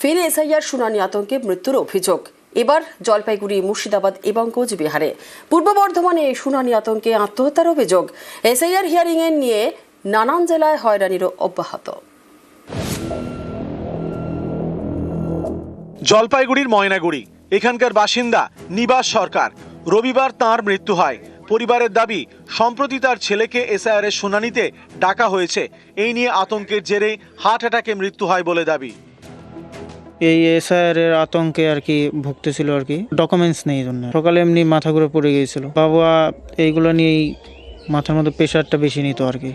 ফের এসআইআর শুনানি আতঙ্কে মৃত্যুর অভিযোগ। এবার জলপাইগুড়ি, মুর্শিদাবাদ এবং কোচবিহারে। পূর্ব বর্ধমানে শুনানি আতঙ্কে আত্মহত্যার অভিযোগ। এসআইআর হিয়ারিং এর নিয়ে নানান জেলায় হয়রানিরও অব্যাহত। জলপাইগুড়ির ময়নাগুড়ি, এখানকার বাসিন্দা নিবাস সরকার। রবিবার তাঁর মৃত্যু হয়। পরিবারের দাবি, সম্প্রতি তার ছেলেকে এসআইআর এর শুনানিতে ডাকা হয়েছে। এই নিয়ে আতঙ্কের জেরে হার্ট অ্যাটাকে মৃত্যু হয় বলে দাবি। এই এসআইআর এর আতঙ্কে আর কি ভুগতেছিল আর কি, ডকুমেন্টস নেই জন্য। সকালে এমনি মাথা ঘুরে পড়ে গিয়েছিল। বাবা এইগুলো নিয়েই মাথার মধ্যে প্রেশারটা বেশি নিত আর কি।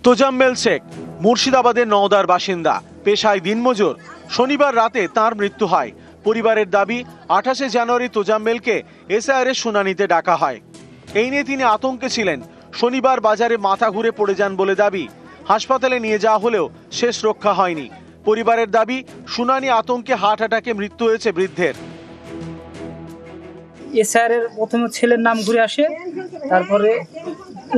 তোজাম্মেল শেখ মুর্শিদাবাদের নওদার বাসিন্দা, পেশায় দিনমজুর। শনিবার রাতে তার মৃত্যু হয়। পরিবারের দাবি, 28শে জানুয়ারি তোজাম্মেলকে এসআইআর এর শুনানিতে ডাকা হয়। এই নিয়ে তিনি আতঙ্কে ছিলেন। শনিবার বাজারে মাথা ঘুরে পড়ে যান বলে দাবি। হাসপাতালে নিয়ে যাওয়া হলেও শেষ রক্ষা হয়নি। পরিবারের দাবি, শুনানি আতঙ্কে হার্ট অ্যাটাকে মৃত্যু হয়েছে বৃদ্ধের। এসআইআর এর প্রথমে ছেলের নাম ঘুরে আসে, তারপরে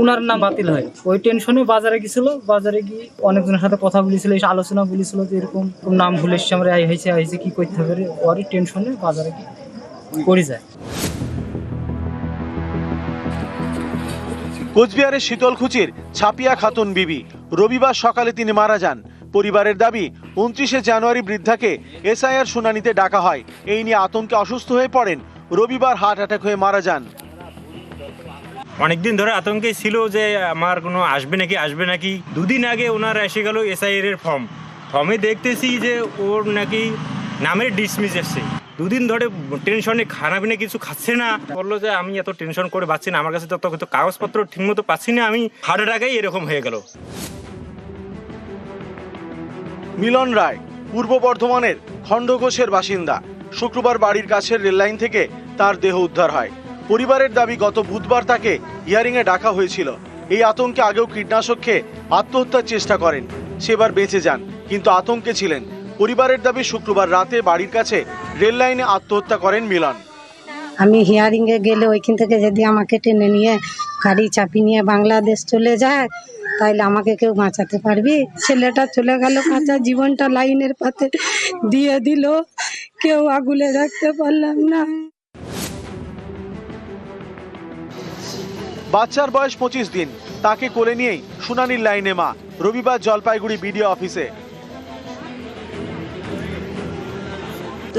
উনার নাম বাতিল হয়। ওই টেনশনে বাজারে গেছিল। বাজারে গিয়ে অনেকজনের সাথে কথা বলেছিল, আলোচনা বলেছিল যে এরকম নাম ভুলে এসছে, আমরা হয়েছে কি করতে হবে। ওরই টেনশনে বাজারে গিয়ে পড়ে যায়। কোচবিহারের শীতলকুচির ছাপিয়া খাতুন বিবি, রবিবার সকালে তিনি মারা যান। পরিবারের দাবি, 29শে জানুয়ারি বৃদ্ধাকে এসআইআর শুনানিতে ডাকা হয়। এই নিয়ে আতঙ্কে অসুস্থ হয়ে পড়েন। রবিবার হার্ট অ্যাটাক হয়ে মারা যান। অনেকদিন ধরে আতঙ্কে ছিল যে আমার কোনো আসবে নাকি। দুদিন আগে ওনার এসে গেল এসআইআর এর ফর্মে দেখতেছি যে ওর নাকি নামের ডিসমিস এসছে। দুদিন ধরে টেনশনে খানাপিনে কিছু খাচ্ছে না। বললো যে আমি এত টেনশন করে পাচ্ছি না, আমার কাছে তত কাগজপত্র ঠিকমতো পাচ্ছি না, আমি হার্ট অ্যাটাকেই এরকম হয়ে গেল। মিলন রায় পূর্ব বর্ধমানের খণ্ডঘোষের বাসিন্দা। শুক্রবার বাড়ির কাছের রেললাইন থেকে তার দেহ উদ্ধার হয়। পরিবারের দাবি, গত বুধবার তাকে হিয়ারিং এ ডাকা হয়েছিল। এই আতঙ্কে আগেও কীটনাশক খেয়ে আত্মহত্যার চেষ্টা করেন। সেবার বেঁচে যান, কিন্তু আতঙ্কে ছিলেন। পরিবারের দাবি, শুক্রবার রাতে বাড়ির কাছে রেল লাইনে আত্মহত্যা করেন মিলন। আমি হিয়ারিং এ গেলে ওইখান থেকে যদি আমাকে টেনে নিয়ে গাড়ি চাপি নিয়ে বাংলাদেশ চলে যায়, তাইলে আমাকে কেউ বাঁচাতে পারবি? ছেলেটা চলে গেল, কাঁচা জীবনটা লাইনের পাতে দিয়ে দিল, কেউ আগুলে রাখতে পারলাম না। বাচ্চার বয়স 25 দিন। তাকে কোলে নিয়েই শুনানির লাইনে মা। রবিবার জলপাইগুড়ি বিডিও অফিসে।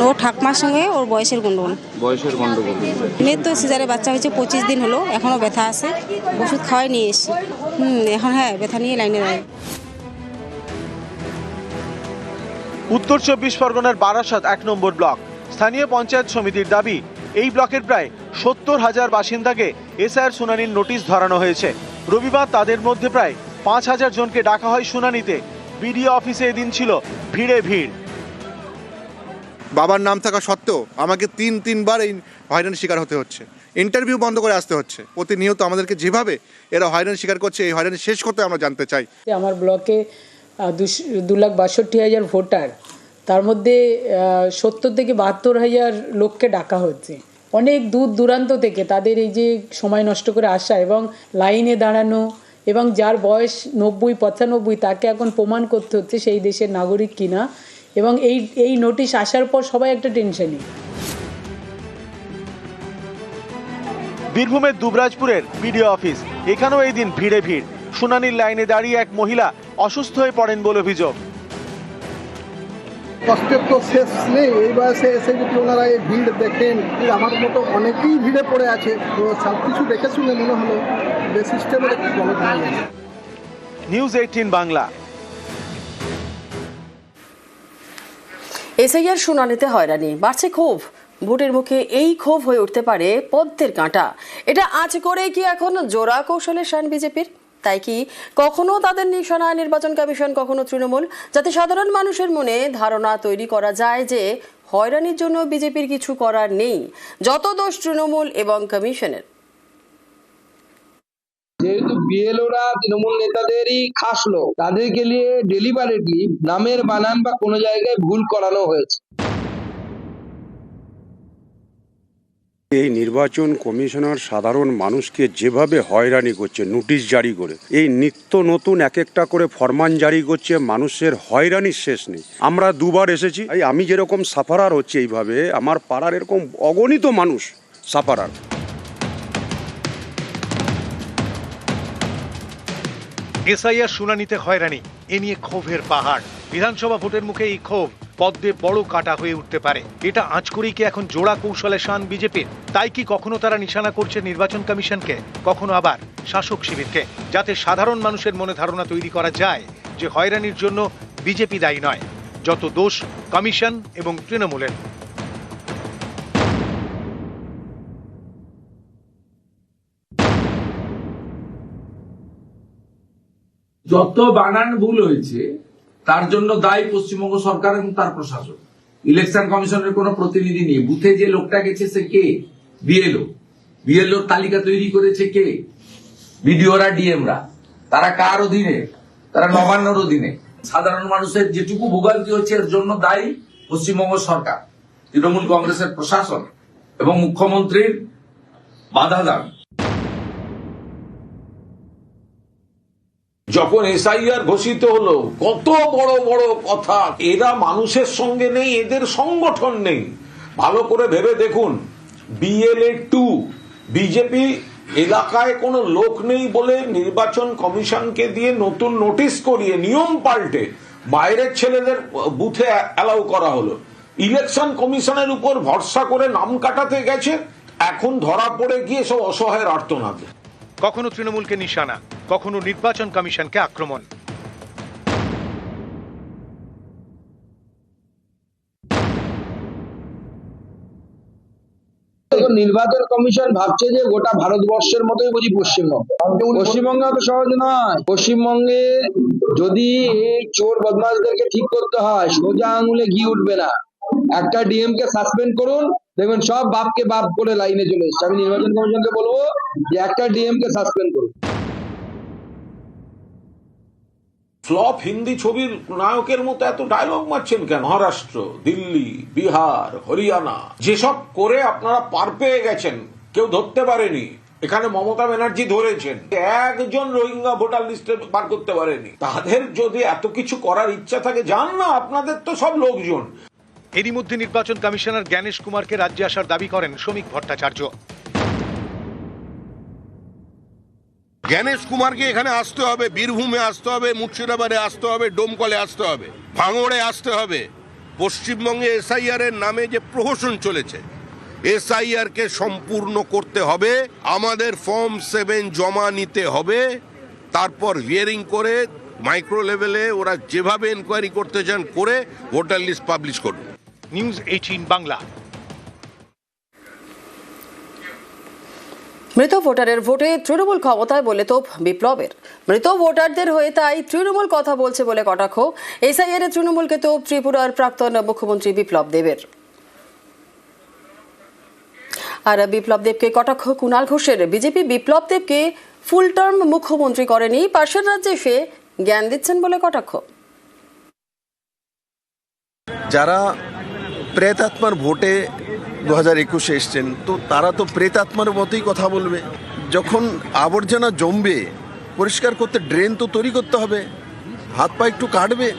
ও ঠাকমার সঙ্গে ওর বয়সের গন্ডগোল। মেয়ের তো সিজারে বাচ্চা হয়েছে, 25 দিন হলো, এখনো ব্যথা আছে। ওষুধ খাওয়াই নিয়ে এসছি। এখন ব্যথা নিয়ে লাইনে দাঁড়ায়। উত্তর 24 পরগনার বারাসাত 1 নম্বর ব্লক। স্থানীয় পঞ্চায়েত সমিতির দাবি, এই ব্লকের প্রায় 70,000 বাসিন্দাকে এসআইআর শুনানির নোটিশ ধরানো হয়েছে। রবিবার তাদের মধ্যে প্রায় 5,000 জনকে ডাকা হয় শুনানিতে। বিডিও অফিসে এদিন ছিল ভিড়ে ভিড়। বাবার নাম থাকা সত্ত্বেও আমাকে তিনবার এই হয়রানির শিকার হতে হচ্ছে। ইন্টারভিউ বন্ধ করে আসতে হচ্ছে। প্রতিনিয়ত আমাদেরকে যেভাবে এরা হয়রানির শিকার করছে, এই হয়রানি শেষ করতে আমরা জানতে চাই। আমার ব্লকে 2,62,000 ভোটার, তার মধ্যে 70 থেকে 72,000 লোককে ডাকা হচ্ছে। অনেক দূর দূরান্ত থেকে তাদের এই যে সময় নষ্ট করে আসা এবং লাইনে দাঁড়ানো, এবং যার বয়স 90-95, তাকে এখন প্রমাণ করতে হচ্ছে সেই দেশের নাগরিক কিনা। এবং এই নোটিশ আসার পর সবাই একটা টেনশনে। বীরভূমের দুবরাজপুরের বিডিও অফিস, এখানেও এই দিন ভিড়ে ভিড়। শুনানির লাইনে দাঁড়িয়ে এক মহিলা অসুস্থ হয়ে পড়েন বলে অভিযোগ। কষ্টের তো শেষ নেই। এই বয়সে এসে যদি ওনারা এই ভিড় দেখেন, আমার মতো অনেকেই ভিড়ে পড়ে আছে, তো সব কিছু দেখে শুনে মনে হলো যে সিস্টেমের একটু গলত হয়ে গেছে। নিউজ 18 বাংলা। এসআইআর শুনানিতে হয়রানি, বাড়ছে ক্ষোভ। ভোটের মুখে এই ক্ষোভ হয়ে উঠতে পারে পদ্মের কাঁটা। এটা আজ করে কি এখন জোড়া কৌশলের শান বিজেপির? তাই কি কখনো তাদের নিশানায় নির্বাচন কমিশন, কখনো তৃণমূল, যাতে সাধারণ মানুষের মনে ধারণা তৈরি করা যায় যে হয়রানির জন্য বিজেপির কিছু করার নেই, যত দোষ তৃণমূল এবং কমিশনের। যেহেতু বিএলওরা তৃণমূল নেতাদেরই খাস লোক, তাদেরকে নিয়ে ডেলিভারেটলি নামের বানান বা কোনো জায়গায় ভুল করানো হয়েছে। এই নির্বাচন কমিশনার সাধারণ মানুষকে যেভাবে হয়রানি করছে, নোটিশ জারি করে, এই নিত্য নতুন এক একটা করে ফরমান জারি করছে, মানুষের হয়রানির শেষ নেই। আমরা দুবার এসেছি, আমি যেরকম সাফারার হচ্ছে এইভাবে আমার পাড়ার এরকম অগণিত মানুষ সাফারার। এসআইআর শুনানিতে হয়রানি, এ নিয়ে ক্ষোভের পাহাড়। বিধানসভা ভোটের মুখে এই ক্ষোভ পদ্মে বড় কাটা হয়ে উঠতে পারে। এটা আঁচ করেই কি এখন জোড়া কৌশলে শান বিজেপির? তাই কি কখনো তারা নিশানা করছে নির্বাচন কমিশনকে, কখনো আবার শাসক শিবিরকে, যাতে সাধারণ মানুষের মনে ধারণা তৈরি করা যায় যে হয়রানির জন্য বিজেপি দায়ী নয়, যত দোষ কমিশন এবং তৃণমূলের। যত বানান ভুল হয়েছে তার জন্য দায়ী পশ্চিমবঙ্গ সরকার এবং তার প্রশাসন। ইলেকশন কমিশনের কোন প্রতিনিধি নেই। বুথে যে লোকটা গেছে সে কে? বিএলওর তালিকা তৈরি করেছে কে? বিডিওরা, ডিএমরা। তারা কার অধীনে? তারা নবান্নর অধীনে। সাধারণ মানুষের যেটুকু ভোগান্তি হচ্ছে এর জন্য দায়ী পশ্চিমবঙ্গ সরকার, তৃণমূল কংগ্রেসের প্রশাসন এবং মুখ্যমন্ত্রীর বাধা দান। যখন এসআইআর ঘোষিত হলো, কত বড় বড় কথা। এরা মানুষের সঙ্গে নেই, এদের সংগঠন নেই। ভালো করে ভেবে দেখুন, বিএলএ 2 বিজেপি এলাকায় কোনো লোক নেই বলে নির্বাচন কমিশনকে দিয়ে নতুন নোটিশ করিয়ে নিয়ম পাল্টে বাইরের ছেলেদের বুথে অ্যালাউ করা হলো। ইলেকশন কমিশনের উপর ভরসা করে নাম কাটাতে গেছে, এখন ধরা পড়ে গিয়ে সব অসহায়ের আর্তনাদ। কখনো তৃণমূলকে নিশানা, কখনো নির্বাচন কমিশনকে আক্রমণ। নির্বাচন কমিশন ভাবছে যে গোটা ভারতবর্ষের মতোই বুঝি পশ্চিমবঙ্গে অত সহজ নয়। পশ্চিমবঙ্গে যদি এই চোর বদমাশদেরকে ঠিক করতে হয়, সোজা আঙুলে ঘি উঠবে না। একটা ডিএম কে সাসপেন্ড করুন, দেখবেন সব বাপকে বাপ করে লাইনে চলে এসছে। আমি নির্বাচন কমিশনকে বলবো যে একটা ডিএম কে সাসপেন্ড করুন। ফ্লপ হিন্দি ছবির নায়কের মতো এত ডায়লগ মারছেন কেন? মহারাষ্ট্র, দিল্লি, বিহার, হরিয়ানা যেসব করে আপনারা পার পেয়ে গেছেন, কেউ ধরতে পারেনি। এখানে মমতা ব্যানার্জি ধরেছেন, একজন রোহিঙ্গা ভোটার লিস্টে বার করতে পারেনি। তাদের যদি এত কিছু করার ইচ্ছা থাকে, জান না, আপনাদের তো সব লোকজন। এরই মধ্যে নির্বাচন কমিশনার জ্ঞানেশ কুমারকে রাজ্যে আসার দাবি করেন শ্রমিক ভট্টাচার্য। জ্ঞানেশ কুমারকে এখানে আসতে হবে, বীরভূমে আসতে হবে, মুর্শিদাবাদে আসতে হবে, ডোমকলে আসতে হবে, ভাঙড়ে আসতে হবে। পশ্চিমবঙ্গে এসআইআর এর নামে যে প্রহসন চলেছে, এসআইআর কে সম্পূর্ণ করতে হবে। আমাদের ফর্ম 7 জমা নিতে হবে, তারপর হিয়ারিং করে মাইক্রো লেভেলে ওরা যেভাবে এনকোয়ারি করতে চান করে ভোটার লিস্ট পাবলিশ করুন। নিউজ 18 বাংলা। মৃত ভোটারের ভোটে তৃণমূল ক্ষমতায় বলে তোপ বিপ্লবের। মৃত ভোটারদের হয়ে তাই তৃণমূল কথা বলছে বলে কটাক্ষ এসআইআর এ তৃণমূলকে তোপ ত্রিপুরার প্রাক্তন মুখ্যমন্ত্রী বিপ্লব দেবের। আর বিপ্লব দেবকে কটাক্ষ কুণাল ঘোষের। বিজেপি বিপ্লব দেবকে ফুল টার্ম মুখ্যমন্ত্রী করেনি, পাশের রাজ্যে এসে জ্ঞান দিচ্ছেন বলে কটাক্ষ। যারা প্রেতাত্মার ভোটে 2021 এসছেন, তো তারা তো প্রেতাত্মার মতোই কথা বলবে। যখন আবর্জনা জমবে, পরিষ্কার করতে ড্রেন তো তৈরি করতে হবে, হাত পা একটু কাটবে।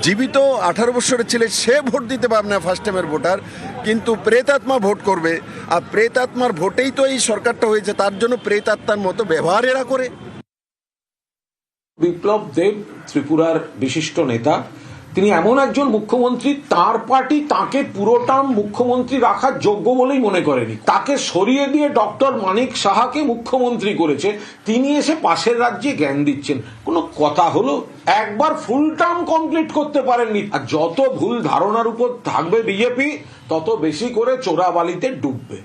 জীবিত 18 বছরের ছেলে সে ভোট দিতে পারবে না, ফার্স্ট টাইমের ভোটার, কিন্তু প্রেতাত্মা ভোট করবে। আর প্রেতাত্মার ভোটেই তো এই সরকারটা হয়েছে, তার জন্য প্রেতাত্মার মতো ব্যবহার এরা করে। বিপ্লব দেব ত্রিপুরার বিশিষ্ট নেতা, তিনি এমন একজন মুখ্যমন্ত্রী, তার পার্টি তাকে পুরো টার্ম মুখ্যমন্ত্রী রাখার যোগ্য বলেই মনে করেনি। তাকে সরিয়ে দিয়ে ডক্টর মানিক সাহাকে মুখ্যমন্ত্রী করেছে, তিনি এসে পাশের রাজ্যে জ্ঞান দিচ্ছেন। কোনো কথা হলো? একবার ফুল টার্ম কমপ্লিট করতে পারেননি। আর যত ভুল ধারণার উপর থাকবে বিজেপি, তত বেশি করে চোরাবালিতে ডুববে।